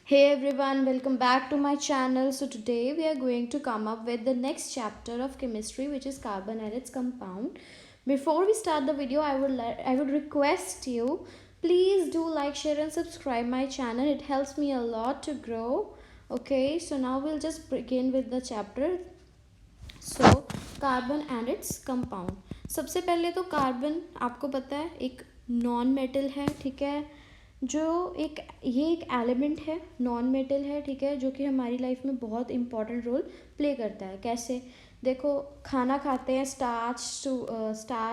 Hey everyone, welcome back to my channel. So today we are going to come up with the next chapter of chemistry, which is carbon and its compound. Before we start the video, I would request you please do like, share and subscribe my channel. It helps me a lot to grow. Okay, so now we'll just begin with the chapter. So carbon and its compound. सबसे पहले तो carbon आपको पता है एक non metal है, ठीक है, जो ये एक एलिमेंट है, नॉन मेटल है, ठीक है, जो कि हमारी लाइफ में बहुत इंपॉर्टेंट रोल प्ले करता है. कैसे? देखो, खाना खाते हैं, starch,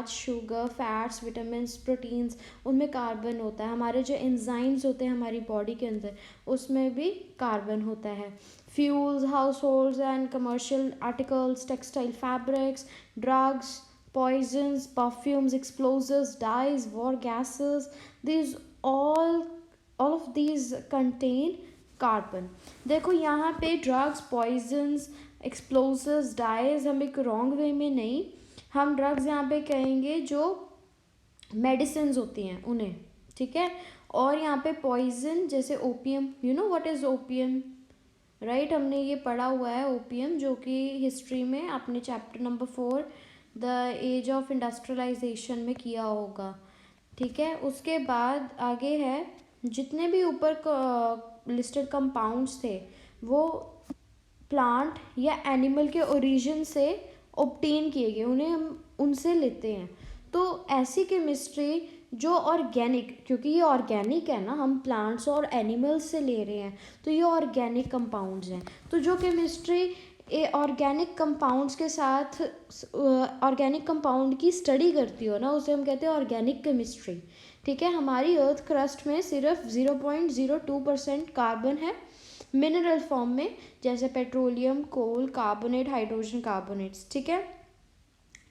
sugar, fats, vitamins, proteins, उनमें कार्बन होता है. हमारे जो एंजाइम्स होते हैं हमारी बॉडी के अंदर, उसमें भी कार्बन होता है. Fuels, households and commercial articles, textile fabrics, drugs, poisons, perfumes, explosives, dyes, war gases, these all of these contain carbon. देखो यहाँ पे ड्रग्स, पॉइजन्स, एक्सप्लोसिव्स, डाइज हम एक रॉन्ग वे में नहीं, हम ड्रग्स यहाँ पे कहेंगे जो मेडिसिन होती हैं उन्हें, ठीक है. और यहाँ पे पॉइजन जैसे opium, you know what is opium, right? हमने ये पढ़ा हुआ है ओपियम, जो कि हिस्ट्री में आपने chapter number 4 the age of industrialisation में किया होगा, ठीक है. उसके बाद आगे है, जितने भी ऊपर लिस्टेड कंपाउंड्स थे वो प्लांट या एनिमल के ओरिजिन से ऑब्टेन किए गए, उन्हें हम उनसे लेते हैं. तो ऐसी केमिस्ट्री जो ऑर्गेनिक, क्योंकि ये ऑर्गेनिक है ना, हम प्लांट्स और एनिमल्स से ले रहे हैं, तो ये ऑर्गेनिक कंपाउंड्स हैं. तो जो केमिस्ट्री ऑर्गेनिक कंपाउंड्स के साथ ऑर्गेनिक कंपाउंड की स्टडी करती हो ना, उसे हम कहते हैं ऑर्गेनिक केमिस्ट्री, ठीक है. हमारी अर्थ क्रस्ट में सिर्फ 0.02% कार्बन है मिनरल फॉर्म में, जैसे पेट्रोलियम, कोल, कार्बोनेट, हाइड्रोजन कार्बोनेट्स, ठीक है.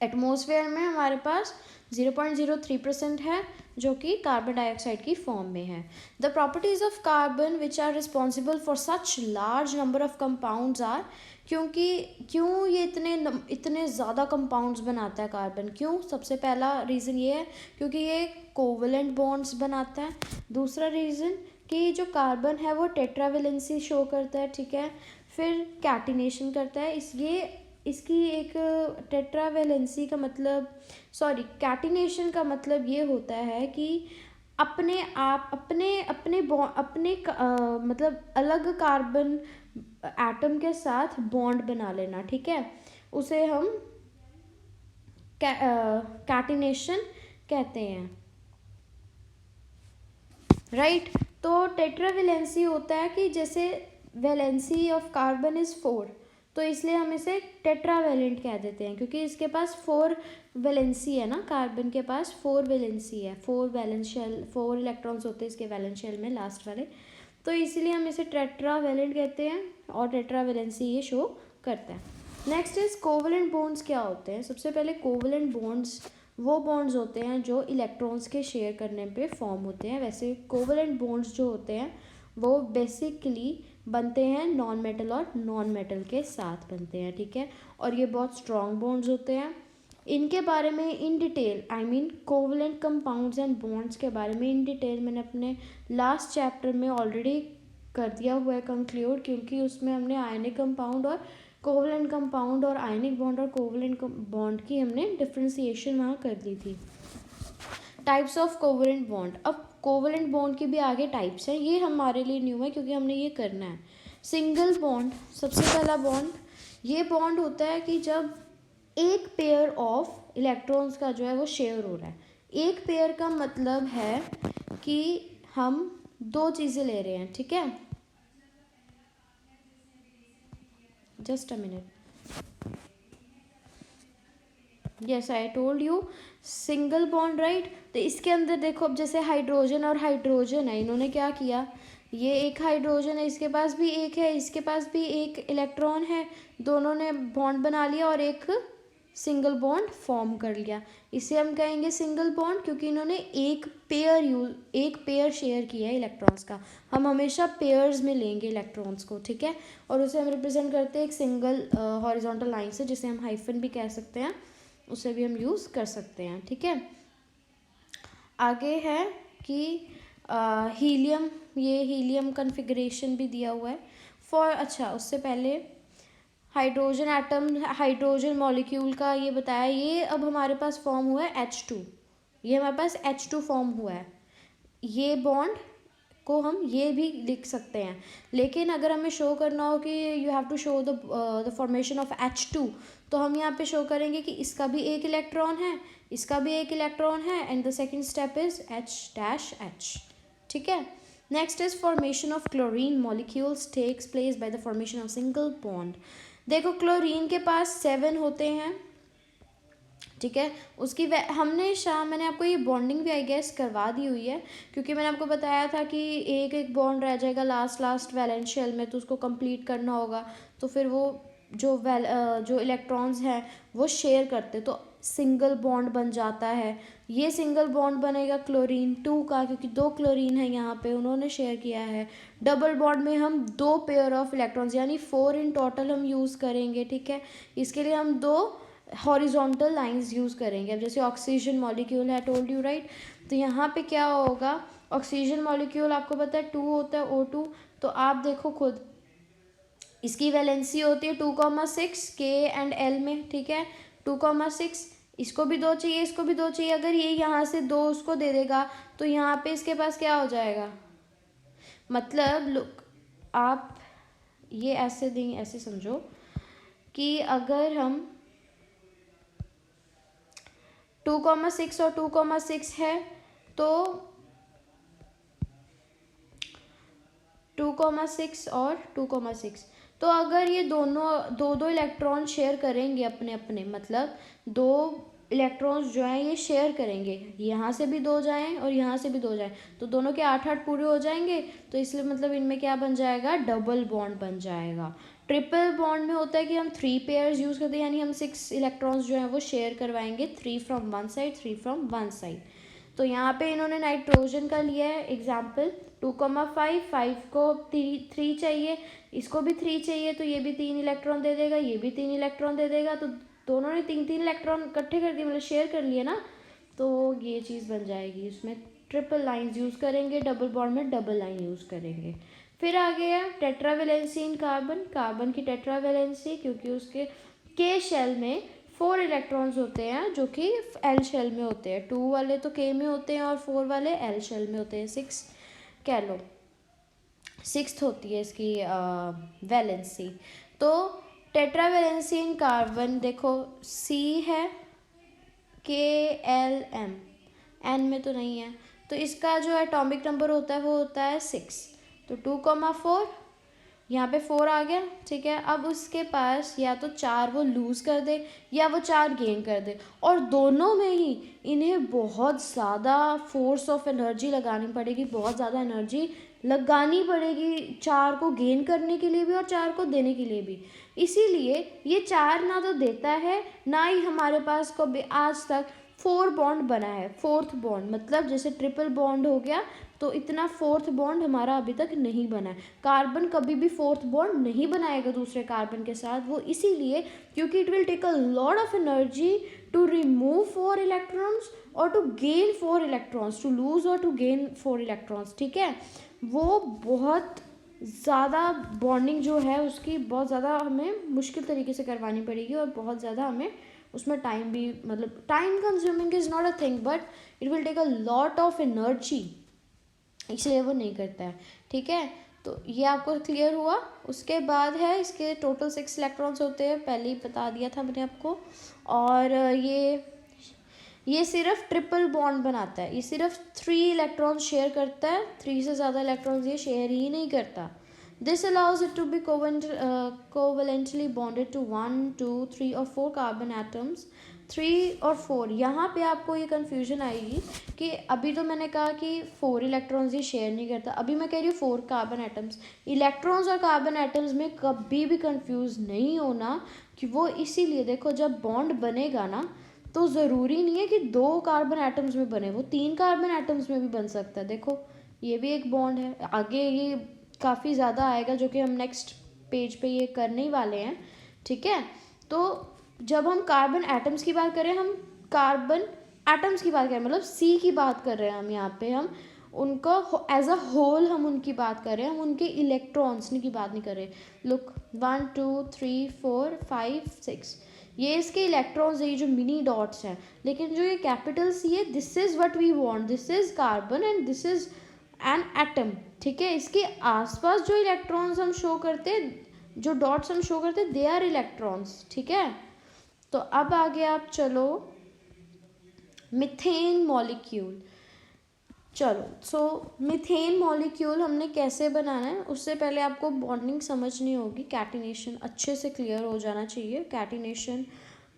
एटमॉस्फेयर में हमारे पास 0.03% है, जो कि कार्बन डाइऑक्साइड की फॉर्म में है. The properties of carbon which are responsible for such large number of compounds are, क्यों ये इतने ज़्यादा कंपाउंड्स बनाता है कार्बन, क्यों? सबसे पहला रीज़न ये है क्योंकि ये कोवलेंट बॉन्ड्स बनाता है. दूसरा रीज़न कि जो कार्बन है वो टेट्रावेलेंसी शो करता है, ठीक है. फिर कैटिनेशन करता है, इसलिए इसकी एक टेट्रावेलेंसी का मतलब, सॉरी, कैटिनेशन का मतलब ये होता है कि अपने आप अपने मतलब अलग कार्बन एटम के साथ बॉन्ड बना लेना, ठीक है, उसे हम कैटिनेशन कहते हैं, राइट. तो टेट्रावेलेंसी होता है कि जैसे वैलेंसी ऑफ कार्बन इज़ 4, तो इसलिए हम इसे टेट्रावेलेंट कह देते हैं, क्योंकि इसके पास 4 वैलेंसी है ना, कार्बन के पास 4 वैलेंसी है, 4 वैलेंस शेल, 4 इलेक्ट्रॉन्स होते हैं इसके वैलेंस शेल में, लास्ट वाले, तो इसीलिए हम इसे टेट्रावेलेंट कहते हैं और टेट्रावेलेंसी ये शो करता है. Next is covalent bonds. क्या होते हैं? सबसे पहले कोवलेंट बॉन्ड्स वो बॉन्ड्स होते हैं जो इलेक्ट्रॉन्स के शेयर करने पे फॉर्म होते हैं. वैसे कोवलेंट बॉन्ड्स जो होते हैं वो बेसिकली बनते हैं नॉन मेटल और नॉन मेटल के साथ बनते हैं, ठीक है, और ये बहुत स्ट्रॉन्ग बॉन्ड्स होते हैं. इनके बारे में in detail, I mean covalent compounds and bonds के बारे में इन डिटेल मैंने अपने लास्ट चैप्टर में ऑलरेडी कर दिया हुआ है कंक्लूड, क्योंकि उसमें हमने आयनिक कंपाउंड और कोवलेंट कंपाउंड और आयनिक बॉन्ड और कोवलेंट बॉन्ड की हमने डिफ्रेंसिएशन वहाँ कर दी थी. Types of covalent bond. अब कोवलेंट बॉन्ड की भी आगे टाइप्स हैं, ये हमारे लिए न्यू है क्योंकि हमने ये करना है. सिंगल बॉन्ड, सबसे पहला बॉन्ड, ये बॉन्ड होता है कि जब एक पेयर ऑफ इलेक्ट्रॉन्स का जो है वो शेयर हो रहा है. एक पेयर का मतलब है कि हम 2 चीज़ें ले रहे हैं, ठीक है. Just a minute. Yes, I told you single bond, right. तो इसके अंदर देखो, अब जैसे हाइड्रोजन और हाइड्रोजन है, इन्होंने क्या किया, ये एक हाइड्रोजन है, इसके पास भी एक है, इसके पास भी एक इलेक्ट्रॉन है, दोनों ने बॉन्ड बना लिया और एक सिंगल बॉन्ड फॉर्म कर लिया. इसे हम कहेंगे सिंगल बॉन्ड, क्योंकि इन्होंने एक पेयर शेयर किया है इलेक्ट्रॉन्स का. हम हमेशा पेयर्स में लेंगे इलेक्ट्रॉन्स को, ठीक है, और उसे हम रिप्रेजेंट करते हैं एक सिंगल हॉरिजॉन्टल लाइन से, जिसे हम हाइफन भी कह सकते हैं, उसे भी हम यूज़ कर सकते हैं, ठीक है. आगे है कि हीलियम, ये हीलियम कन्फिग्रेशन भी दिया हुआ है फॉर। अच्छा, उससे पहले हाइड्रोजन एटम, हाइड्रोजन मॉलिक्यूल का ये बताया। ये अब हमारे पास फॉर्म हुआ है H2, ये हमारे पास H2 फॉर्म हुआ है। ये बॉन्ड को हम ये भी लिख सकते हैं, लेकिन अगर हमें शो करना हो कि you have to show the formation of H2, तो हम यहाँ पे शो करेंगे कि इसका भी एक इलेक्ट्रॉन है, इसका भी एक इलेक्ट्रॉन है, and the second step is H-H। ठीक है। Next is formation of chlorine molecules takes place by the formation of single bond. देखो क्लोरीन के पास 7 होते हैं, ठीक है। उसकी मैंने आपको ये बॉन्डिंग भी आई गेस करवा दी हुई है, क्योंकि मैंने आपको बताया था कि एक एक बॉन्ड रह जाएगा लास्ट वैलेंस शेल में, तो उसको कंप्लीट करना होगा। तो फिर वो जो इलेक्ट्रॉन्स हैं वो शेयर करते, तो सिंगल बॉन्ड बन जाता है। ये सिंगल बॉन्ड बनेगा क्लोरीन 2 का, क्योंकि 2 क्लोरीन है यहाँ पे, उन्होंने शेयर किया है। डबल बॉन्ड में हम 2 पेयर ऑफ इलेक्ट्रॉन्स यानी 4 इन टोटल हम यूज़ करेंगे, ठीक है। इसके लिए हम 2 हॉरिजॉन्टल लाइंस यूज़ करेंगे। अब जैसे ऑक्सीजन मॉलिक्यूल है, टोल्ड यू राइट, तो यहाँ पे क्या होगा, ऑक्सीजन मॉलिक्यूल आपको पता है 2 होता है, O2। तो आप देखो खुद, इसकी वैलेंसी होती है 2,6 K एंड L में, ठीक है, 2,6। इसको भी 2 चाहिए, इसको भी 2 चाहिए। अगर ये यहाँ से 2 उसको दे देगा, तो यहाँ पे इसके पास क्या हो जाएगा, मतलब लुक, आप ये ऐसे देंगे, ऐसे समझो कि अगर हम 2,6 और 2,6 है, तो 2,6 और 2,6, तो अगर ये दोनों दो इलेक्ट्रॉन शेयर करेंगे अपने अपने, मतलब 2 इलेक्ट्रॉन्स जो हैं ये शेयर करेंगे, यहाँ से भी 2 जाएं और यहाँ से भी 2 जाएं, तो दोनों के 8-8 पूरे हो जाएंगे। तो इसलिए मतलब इनमें क्या बन जाएगा, डबल बॉन्ड बन जाएगा। ट्रिपल बॉन्ड में होता है कि हम 3 पेयर्स यूज़ करते हैं, यानी हम 6 इलेक्ट्रॉन्स जो हैं वो शेयर करवाएंगे, 3 from one side, 3 from one side. तो यहाँ पे इन्होंने नाइट्रोजन का लिया है एग्जाम्पल, 2,5, 5 को 3 चाहिए, इसको भी 3 चाहिए, तो ये भी 3 इलेक्ट्रॉन दे देगा, ये भी 3 इलेक्ट्रॉन दे देगा। तो दोनों ने 3-3 इलेक्ट्रॉन इकट्ठे कर दिए, मतलब शेयर कर लिए ना, तो ये चीज़ बन जाएगी। उसमें ट्रिपल लाइंस यूज़ करेंगे, डबल बॉन्ड में डबल लाइन यूज़ करेंगे। फिर आ गया टेट्रावेलेंसी इन कार्बन, कार्बन की टेट्रावेलेंसी, क्योंकि उसके के शेल में 4 इलेक्ट्रॉन्स होते हैं जो कि एल शेल में होते हैं, 2 वाले तो के में होते हैं और 4 वाले एल शेल में होते हैं। 6 कह लो, 6th होती है इसकी वैलेंसी। तो टेट्रावेलेंसी इन कार्बन देखो, C है, KLM, N में तो नहीं है, तो इसका जो एटॉमिक नंबर होता है वो होता है 6। तो 2,4, यहाँ पे 4 आ गया, ठीक है। अब उसके पास या तो 4 वो लूज़ कर दे या वो 4 गेन कर दे, और दोनों में ही इन्हें बहुत ज़्यादा फोर्स ऑफ एनर्जी लगानी पड़ेगी, बहुत ज़्यादा एनर्जी लगानी पड़ेगी 4 को गेन करने के लिए भी और 4 को देने के लिए भी। इसीलिए ये 4 ना तो देता है, ना ही हमारे पास कभी आज तक 4 बॉन्ड बना है। 4th बॉन्ड मतलब जैसे ट्रिपल बॉन्ड हो गया, तो इतना 4th बॉन्ड हमारा अभी तक नहीं बना है। कार्बन कभी भी 4th बॉन्ड नहीं बनाएगा दूसरे कार्बन के साथ, वो इसीलिए क्योंकि it will take a lot of energy to remove 4 electrons और to gain 4 electrons, to lose और टू गेन 4 इलेक्ट्रॉन्स, ठीक है। वो बहुत ज़्यादा बॉन्डिंग जो है उसकी बहुत ज़्यादा हमें मुश्किल तरीके से करवानी पड़ेगी, और बहुत ज़्यादा हमें उसमें टाइम भी, मतलब time consuming is not a thing, but it will take a lot of energy, इसलिए वो नहीं करता है, ठीक है। तो ये आपको क्लियर हुआ। उसके बाद है इसके टोटल 6 इलेक्ट्रॉन्स होते हैं, पहले ही बता दिया था मैंने आपको। और ये सिर्फ ट्रिपल बॉन्ड बनाता है, ये सिर्फ 3 इलेक्ट्रॉन्स शेयर करता है, 3 से ज़्यादा इलेक्ट्रॉन्स ये शेयर ही नहीं करता। This allows it to be covalently bonded to 1, 2, 3 और 4 कार्बन एटम्स। 3 और 4, यहाँ पे आपको ये कन्फ्यूजन आएगी कि अभी तो मैंने कहा कि 4 इलेक्ट्रॉन्स ये शेयर नहीं करता, अभी मैं कह रही हूँ 4 कार्बन एटम्स। इलेक्ट्रॉन्स और कार्बन एटम्स में कभी भी कंफ्यूज नहीं होना, कि वो इसीलिए देखो जब बॉन्ड बनेगा ना, तो ज़रूरी नहीं है कि 2 कार्बन एटम्स में बने, वो 3 कार्बन एटम्स में भी बन सकता है। देखो ये भी एक बॉन्ड है, आगे ये काफ़ी ज़्यादा आएगा जो कि हम नेक्स्ट पेज पे ये करने ही वाले हैं, ठीक है। तो जब हम कार्बन एटम्स की बात करें, हम कार्बन एटम्स की बात करें, मतलब C की बात कर रहे हैं हम यहाँ पे, हम उनका एज अ होल हम उनकी बात कर रहे हैं, हम उनके इलेक्ट्रॉन्स की बात नहीं कर रहे। लुक 1 2 3 4 5 6 ये इसके इलेक्ट्रॉन्स है, ये जो मिनी डॉट्स हैं। लेकिन जो ये कैपिटल सी है, this is what we want, this is carbon and this is an atom. ठीक है, इसके आसपास जो इलेक्ट्रॉन्स हम शो करते, जो डॉट्स हम शो करते, दे आर इलेक्ट्रॉन्स। ठीक है, तो अब आगे आप चलो मीथेन मॉलिक्यूल। चलो सो मीथेन मॉलिक्यूल हमने कैसे बनाना है, उससे पहले आपको बॉन्डिंग समझनी होगी। कैटिनेशन अच्छे से क्लियर हो जाना चाहिए। कैटिनेशन,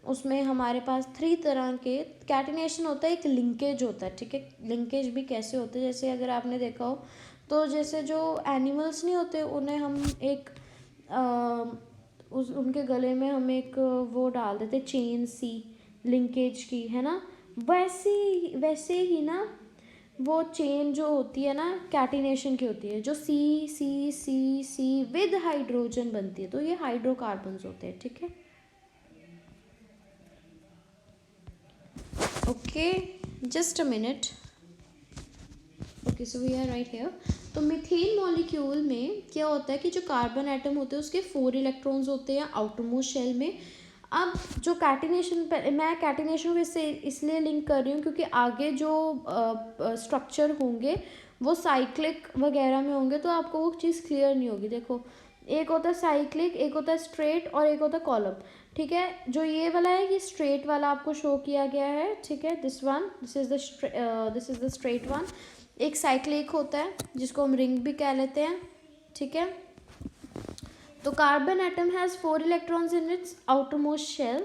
उसमें हमारे पास 3 तरह के कैटिनेशन होता है। एक लिंकेज होता है। ठीक है, लिंकेज भी कैसे होते हैं, जैसे अगर आपने देखा हो तो जैसे जो एनिमल्स नहीं होते, उन्हें हम एक उनके गले में हम एक वो डाल देते, चेन सी लिंकेज की, है ना। वैसे ही ना वो चेन जो होती है ना, कैटिनेशन की होती है, जो सी सी सी सी विद हाइड्रोजन बनती है, तो ये हाइड्रोकार्बन्स होते हैं। ठीक है, okay, just a minute. Okay, so we are right here. तो मीथेन मॉलिक्यूल में क्या होता है कि जो कार्बन एटम होते हैं उसके 4 इलेक्ट्रॉन्स होते हैं आउटरमोस्ट शेल में। अब जो कैटिनेशन, मैं कैटिनेशन को इससे इसलिए लिंक कर रही हूँ क्योंकि आगे जो स्ट्रक्चर होंगे वो साइक्लिक वगैरह में होंगे, तो आपको वो चीज़ क्लियर नहीं होगी। देखो, एक होता है साइक्लिक, एक होता है स्ट्रेट और एक होता है कॉलम। ठीक है, जो ये वाला है ये स्ट्रेट वाला आपको शो किया गया है। ठीक है, this is the straight one. एक साइक्लिक होता है जिसको हम रिंग भी कह लेते हैं। ठीक है, तो carbon atom has 4 electrons in its outermost shell.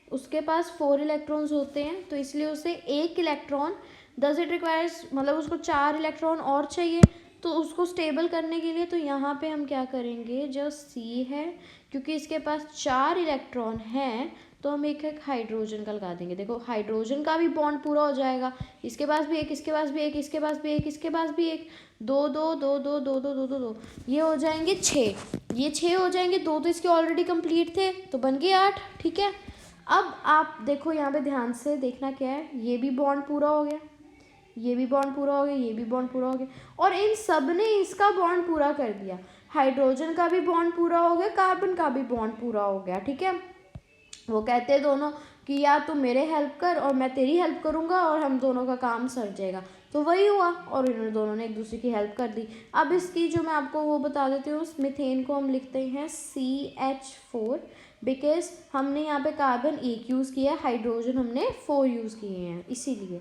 उसके पास 4 इलेक्ट्रॉन्स होते हैं, तो इसलिए उसे एक इलेक्ट्रॉन डज इट रिक्वायर्स, मतलब उसको 4 इलेक्ट्रॉन और चाहिए। तो उसको स्टेबल करने के लिए तो यहाँ पे हम क्या करेंगे, जो सी है, क्योंकि इसके पास 4 इलेक्ट्रॉन हैं, तो हम एक एक हाइड्रोजन का लगा देंगे। देखो, हाइड्रोजन का भी बॉन्ड पूरा हो जाएगा। इसके पास भी एक, इसके पास भी एक, इसके पास भी एक, इसके पास भी एक, 2 2 2 2 2 2 2 2 2, ये हो जाएंगे 6। ये 6 हो जाएंगे, 2 तो इसके ऑलरेडी कंप्लीट थे, तो बन गए 8। ठीक है, अब आप देखो यहाँ पे ध्यान से देखना क्या है, ये भी बॉन्ड पूरा हो गया, ये भी बॉन्ड पूरा हो गया, ये भी बॉन्ड पूरा हो गया, और इन सब ने इसका बॉन्ड पूरा कर दिया। हाइड्रोजन का भी बॉन्ड पूरा हो गया, कार्बन का भी बॉन्ड पूरा हो गया। ठीक है, वो कहते हैं दोनों कि यार तू मेरे हेल्प कर और मैं तेरी हेल्प करूँगा और हम दोनों का काम सर जाएगा। तो वही हुआ और इन्होंने दोनों ने एक दूसरे की हेल्प कर दी। अब इसकी जो मैं आपको वो बता देती हूँ, मीथेन को हम लिखते हैं CH4, बिकॉज हमने यहाँ पे कार्बन 1 यूज़ किया है, हाइड्रोजन हमने 4 यूज़ किए हैं, इसीलिए।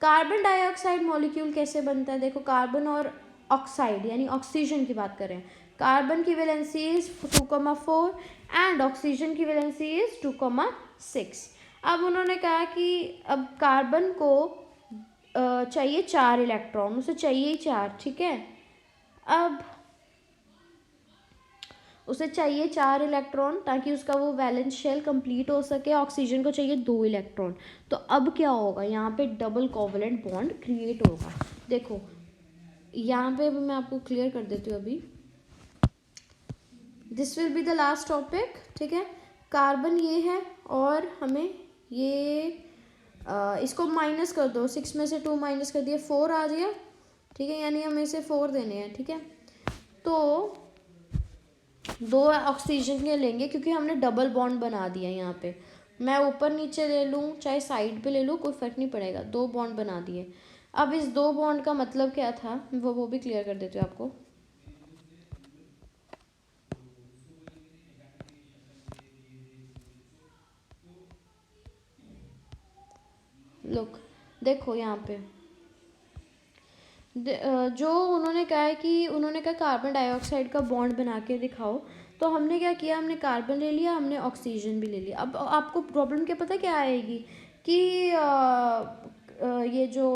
कार्बन डाइऑक्साइड मॉलिक्यूल कैसे बनता है, देखो, कार्बन और ऑक्साइड यानी ऑक्सीजन की बात करें, कार्बन की वैलेंसी इज 2,4 एंड ऑक्सीजन की वैलेंसी इज 2,6। अब उन्होंने कहा कि अब कार्बन को चाहिए 4 इलेक्ट्रॉन, उसे चाहिए ही 4। ठीक है, अब उसे चाहिए 4 इलेक्ट्रॉन ताकि उसका वो वैलेंस शेल कंप्लीट हो सके। ऑक्सीजन को चाहिए 2 इलेक्ट्रॉन। तो अब क्या होगा, यहाँ पे डबल कोवलेंट बॉन्ड क्रिएट होगा। देखो, यहाँ पे मैं आपको क्लियर कर देती हूँ अभी। This will be the last topic. ठीक है, कार्बन ये है और हमें ये इसको माइनस कर दो, 6 में से 2 माइनस कर दिया, 4 आ गया। ठीक है, यानी हमें इसे 4 देने हैं। ठीक है, तो 2 ऑक्सीजन के लेंगे क्योंकि हमने डबल बॉन्ड बना दिया। यहाँ पे मैं ऊपर नीचे ले लूँ चाहे साइड पे ले लूँ, कोई फ़र्क नहीं पड़ेगा, 2 बॉन्ड बना दिए। अब इस 2 बॉन्ड का मतलब क्या था वो भी क्लियर कर देती हूँ आपको। लुक, देखो यहाँ पे जो उन्होंने कहा है कि उन्होंने कहा कार्बन डाइऑक्साइड का बॉन्ड बना के दिखाओ, तो हमने क्या किया, हमने कार्बन ले लिया, हमने ऑक्सीजन भी ले लिया। अब आपको प्रॉब्लम क्या पता क्या आएगी कि ये जो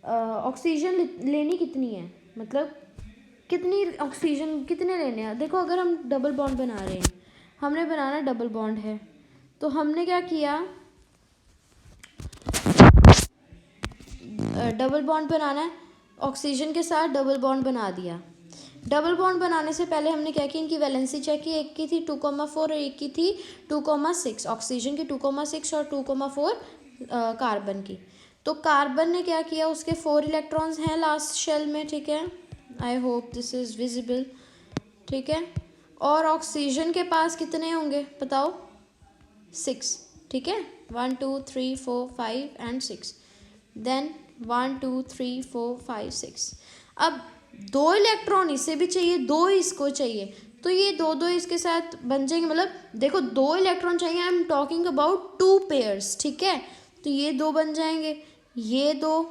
ऑक्सीजन लेनी कितनी है, मतलब कितनी ऑक्सीजन कितने लेने हैं। देखो, अगर हम डबल बॉन्ड बना रहे हैं, हमने बनाना डबल बॉन्ड है, तो हमने क्या किया, डबल बॉन्ड बनाना है, ऑक्सीजन के साथ डबल बॉन्ड बना दिया। डबल बॉन्ड बनाने से पहले हमने क्या किया, इनकी वैलेंसी चेक की, एक की थी 2,4 और एक की थी 2,6, ऑक्सीजन की 2,6 और 2,4 कार्बन की। तो कार्बन ने क्या किया, उसके 4 इलेक्ट्रॉन्स हैं लास्ट शेल में, ठीक है, I hope this is visible, ठीक है। और ऑक्सीजन के पास कितने होंगे बताओ, 6, ठीक है, 1 2 3 4 5 एंड 6, देन 1 2 3 4 5 6। अब 2 इलेक्ट्रॉन इसे भी चाहिए, 2 इसको चाहिए, तो ये 2 इसके साथ बन जाएंगे, मतलब देखो 2 इलेक्ट्रॉन चाहिए, I am talking about 2 pairs, ठीक है। तो ये 2 बन जाएंगे, ये 2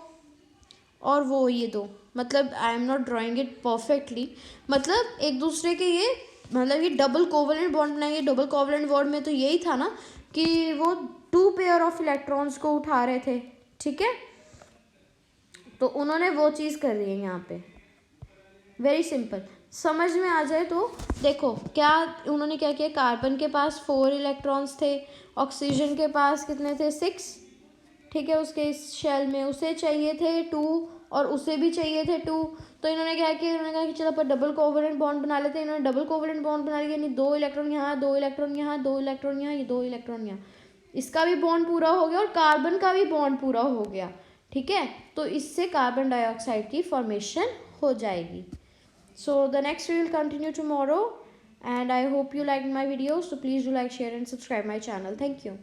और वो ये 2, मतलब I am not drawing it perfectly, मतलब एक दूसरे के ये, मतलब ये डबल कोवलेंट बॉन्ड बनाएंगे। डबल कोवलेंट बॉन्ड में तो यही था ना कि वो 2 पेयर ऑफ इलेक्ट्रॉन्स को उठा रहे थे, ठीक है। तो उन्होंने वो चीज़ कर रही है यहाँ पे, वेरी सिंपल, समझ में आ जाए तो देखो क्या उन्होंने क्या किया, कार्बन के पास 4 इलेक्ट्रॉन्स थे, ऑक्सीजन के पास कितने थे, 6, ठीक है, उसके इस शेल में उसे चाहिए थे 2 और उसे भी चाहिए थे 2। तो इन्होंने क्या किया, इन्होंने कहा कि चलो अपन डबल कोवलेंट बॉन्ड बना लेते हैं। इन्होंने डबल कोवलेंट बॉन्ड बना लिया, यानी 2 इलेक्ट्रॉन यहाँ, 2 इलेक्ट्रॉन यहाँ, 2 इलेक्ट्रॉन यहाँ, ये 2 इलेक्ट्रॉन यहाँ, इसका भी बॉन्ड पूरा हो गया और कार्बन का भी बॉन्ड पूरा हो गया, ठीक है। तो इससे कार्बन डाइऑक्साइड की फॉर्मेशन हो जाएगी। So the next we will continue tomorrow, and I hope you liked my video, so please do like, share and subscribe my channel. Thank you.